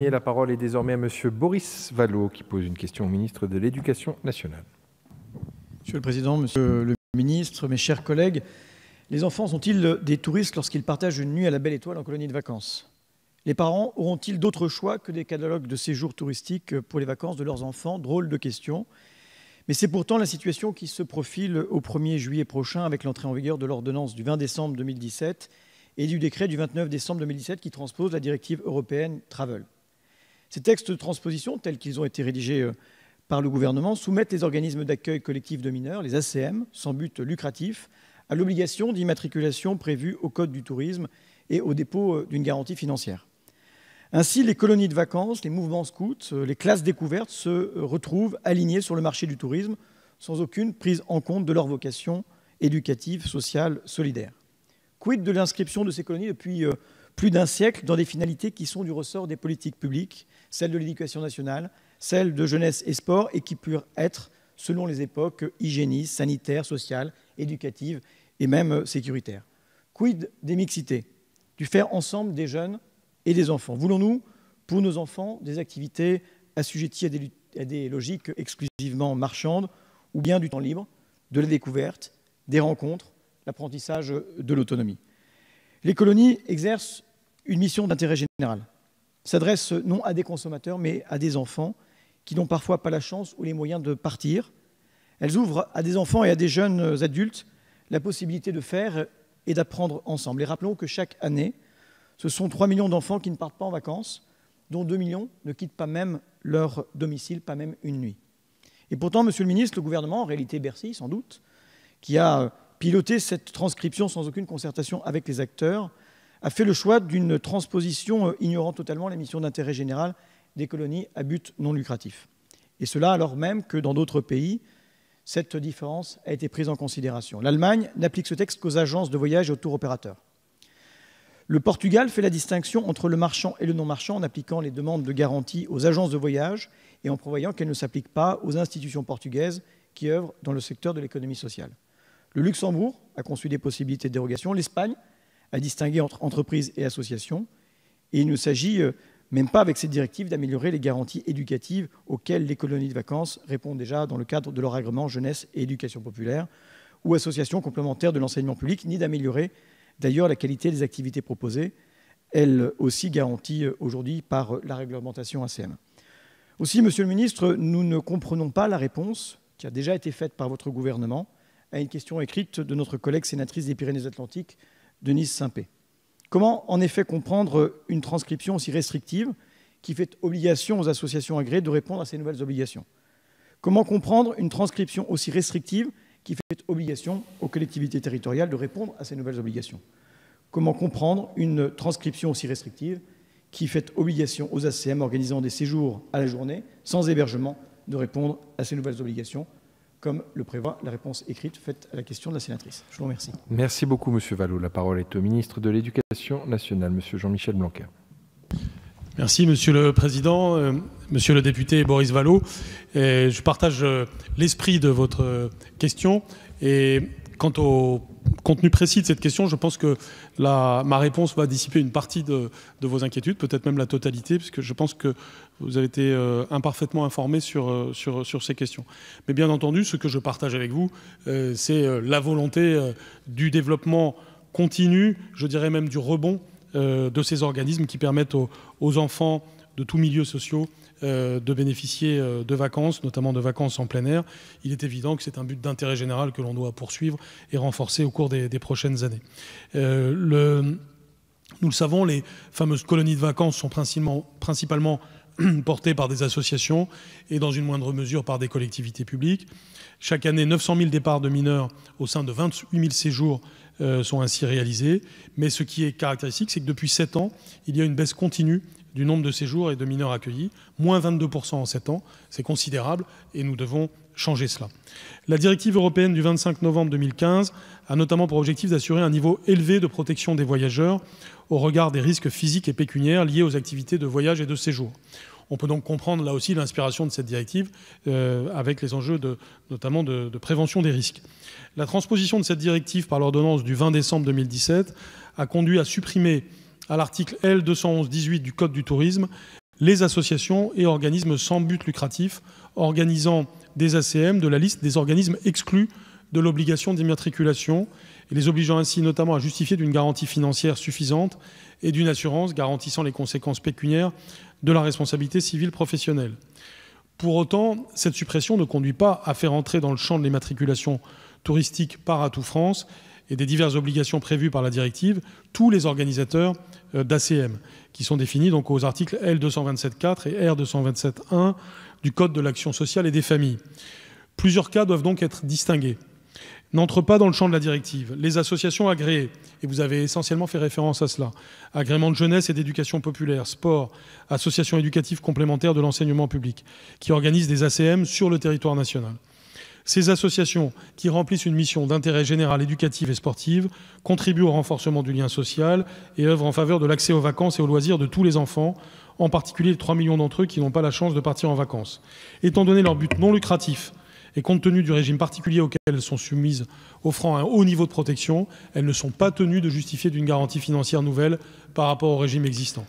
Et la parole est désormais à Monsieur Boris Vallaud, qui pose une question au ministre de l'Éducation nationale. Monsieur le Président, Monsieur le Ministre, mes chers collègues, les enfants sont-ils des touristes lorsqu'ils partagent une nuit à la Belle Étoile en colonie de vacances? Les parents auront-ils d'autres choix que des catalogues de séjours touristiques pour les vacances de leurs enfants? Drôle de question. Mais c'est pourtant la situation qui se profile au 1er juillet prochain avec l'entrée en vigueur de l'ordonnance du 20 décembre 2017 et du décret du 29 décembre 2017 qui transpose la directive européenne Travel. Ces textes de transposition, tels qu'ils ont été rédigés par le gouvernement, soumettent les organismes d'accueil collectif de mineurs, les ACM, sans but lucratif, à l'obligation d'immatriculation prévue au Code du tourisme et au dépôt d'une garantie financière. Ainsi, les colonies de vacances, les mouvements scouts, les classes découvertes se retrouvent alignés sur le marché du tourisme sans aucune prise en compte de leur vocation éducative, sociale, solidaire. Quid de l'inscription de ces colonies depuis plus d'un siècle dans des finalités qui sont du ressort des politiques publiques, celles de l'éducation nationale, celles de jeunesse et sport, et qui peuvent être, selon les époques, hygiénistes, sanitaires, sociales, éducatives et même sécuritaires. Quid des mixités, du faire ensemble des jeunes et des enfants? Voulons-nous, pour nos enfants, des activités assujetties à des logiques exclusivement marchandes, ou bien du temps libre, de la découverte, des rencontres, l'apprentissage de l'autonomie? Les colonies exercent une mission d'intérêt général, s'adressent non à des consommateurs, mais à des enfants qui n'ont parfois pas la chance ou les moyens de partir. Elles ouvrent à des enfants et à des jeunes adultes la possibilité de faire et d'apprendre ensemble. Et rappelons que chaque année, ce sont 3 millions d'enfants qui ne partent pas en vacances, dont 2 millions ne quittent pas même leur domicile, pas même une nuit. Et pourtant, Monsieur le Ministre, le gouvernement, en réalité Bercy sans doute, qui a piloté cette transcription sans aucune concertation avec les acteurs, a fait le choix d'une transposition ignorant totalement les missions d'intérêt général des colonies à but non lucratif. Et cela alors même que dans d'autres pays, cette différence a été prise en considération. L'Allemagne n'applique ce texte qu'aux agences de voyage et aux tours opérateurs. Le Portugal fait la distinction entre le marchand et le non-marchand en appliquant les demandes de garantie aux agences de voyage et en prévoyant qu'elles ne s'appliquent pas aux institutions portugaises qui œuvrent dans le secteur de l'économie sociale. Le Luxembourg a conçu des possibilités de dérogation. L'Espagne a distingué entre entreprises et associations. Et il ne s'agit même pas, avec cette directive, d'améliorer les garanties éducatives auxquelles les colonies de vacances répondent déjà dans le cadre de leur agrément jeunesse et éducation populaire ou associations complémentaires de l'enseignement public, ni d'améliorer d'ailleurs la qualité des activités proposées, elles aussi garanties aujourd'hui par la réglementation ACM. Aussi, Monsieur le Ministre, nous ne comprenons pas la réponse qui a déjà été faite par votre gouvernement à une question écrite de notre collègue sénatrice des Pyrénées-Atlantiques, Denise Saint-Pé. Comment en effet comprendre une transcription aussi restrictive qui fait obligation aux associations agréées de répondre à ces nouvelles obligations? Comment comprendre une transcription aussi restrictive qui fait obligation aux collectivités territoriales de répondre à ces nouvelles obligations? Comment comprendre une transcription aussi restrictive qui fait obligation aux ACM organisant des séjours à la journée sans hébergement de répondre à ces nouvelles obligations, comme le prévoit la réponse écrite faite à la question de la sénatrice? Je vous remercie. Merci beaucoup, Monsieur Vallaud. La parole est au ministre de l'Éducation nationale, Monsieur Jean-Michel Blanquer. Merci, Monsieur le Président. Monsieur le député Boris Vallaud, je partage l'esprit de votre question. Et quant au contenu précis de cette question, je pense que ma réponse va dissiper une partie de vos inquiétudes, peut-être même la totalité, puisque je pense que vous avez été imparfaitement informé sur ces questions. Mais bien entendu, ce que je partage avec vous, c'est la volonté du développement continu, je dirais même du rebond de ces organismes qui permettent aux enfants de tous milieux sociaux de bénéficier de vacances, notamment de vacances en plein air. Il est évident que c'est un but d'intérêt général que l'on doit poursuivre et renforcer au cours des prochaines années. Nous le savons, les fameuses colonies de vacances sont principalement portées par des associations et dans une moindre mesure par des collectivités publiques. Chaque année, 900 000 départs de mineurs au sein de 28 000 séjours sont ainsi réalisés. Mais ce qui est caractéristique, c'est que depuis 7 ans, il y a une baisse continue du nombre de séjours et de mineurs accueillis, moins 22% en 7 ans, c'est considérable et nous devons changer cela. La directive européenne du 25 novembre 2015 a notamment pour objectif d'assurer un niveau élevé de protection des voyageurs au regard des risques physiques et pécuniaires liés aux activités de voyage et de séjour. On peut donc comprendre là aussi l'inspiration de cette directive avec les enjeux notamment de prévention des risques. La transposition de cette directive par l'ordonnance du 20 décembre 2017 a conduit à supprimer à l'article L 211-18 du Code du tourisme les associations et organismes sans but lucratif organisant des ACM de la liste des organismes exclus de l'obligation d'immatriculation et les obligeant ainsi notamment à justifier d'une garantie financière suffisante et d'une assurance garantissant les conséquences pécuniaires de la responsabilité civile professionnelle. Pour autant, cette suppression ne conduit pas à faire entrer dans le champ de l'immatriculation touristique par Atout France et des diverses obligations prévues par la directive tous les organisateurs d'ACM, qui sont définis donc aux articles L227.4 et R227.1 du Code de l'action sociale et des familles. Plusieurs cas doivent donc être distingués. N'entrent pas dans le champ de la directive les associations agréées, et vous avez essentiellement fait référence à cela, agréments de jeunesse et d'éducation populaire, sport, associations éducatives complémentaires de l'enseignement public, qui organisent des ACM sur le territoire national. Ces associations, qui remplissent une mission d'intérêt général éducative et sportive, contribuent au renforcement du lien social et œuvrent en faveur de l'accès aux vacances et aux loisirs de tous les enfants, en particulier les 3 millions d'entre eux qui n'ont pas la chance de partir en vacances. Étant donné leur but non lucratif, et compte tenu du régime particulier auquel elles sont soumises, offrant un haut niveau de protection, elles ne sont pas tenues de justifier d'une garantie financière nouvelle par rapport au régime existant.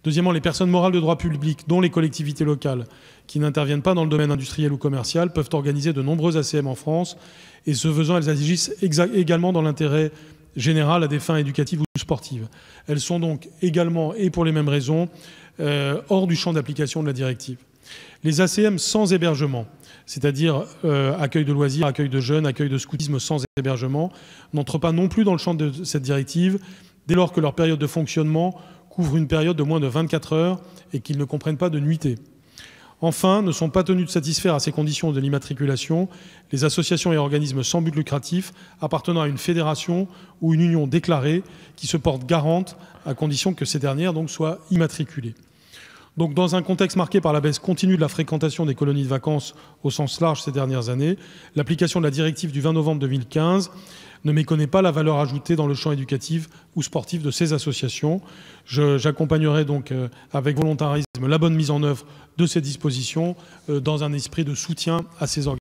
Deuxièmement, les personnes morales de droit public, dont les collectivités locales, qui n'interviennent pas dans le domaine industriel ou commercial, peuvent organiser de nombreux ACM en France, et ce faisant, elles agissent également dans l'intérêt général à des fins éducatives ou sportives. Elles sont donc également, et pour les mêmes raisons, hors du champ d'application de la directive. Les ACM sans hébergement, c'est-à-dire accueil de loisirs, accueil de jeunes, accueil de scoutisme sans hébergement, n'entrent pas non plus dans le champ de cette directive, dès lors que leur période de fonctionnement couvre une période de moins de 24 heures et qu'ils ne comprennent pas de nuitée. Enfin, ne sont pas tenus de satisfaire à ces conditions de l'immatriculation les associations et organismes sans but lucratif appartenant à une fédération ou une union déclarée qui se portent garantes à condition que ces dernières donc soient immatriculées. Donc, dans un contexte marqué par la baisse continue de la fréquentation des colonies de vacances au sens large ces dernières années, l'application de la directive du 20 novembre 2015 ne méconnaît pas la valeur ajoutée dans le champ éducatif ou sportif de ces associations. J'accompagnerai donc avec volontarisme la bonne mise en œuvre de ces dispositions dans un esprit de soutien à ces organisations.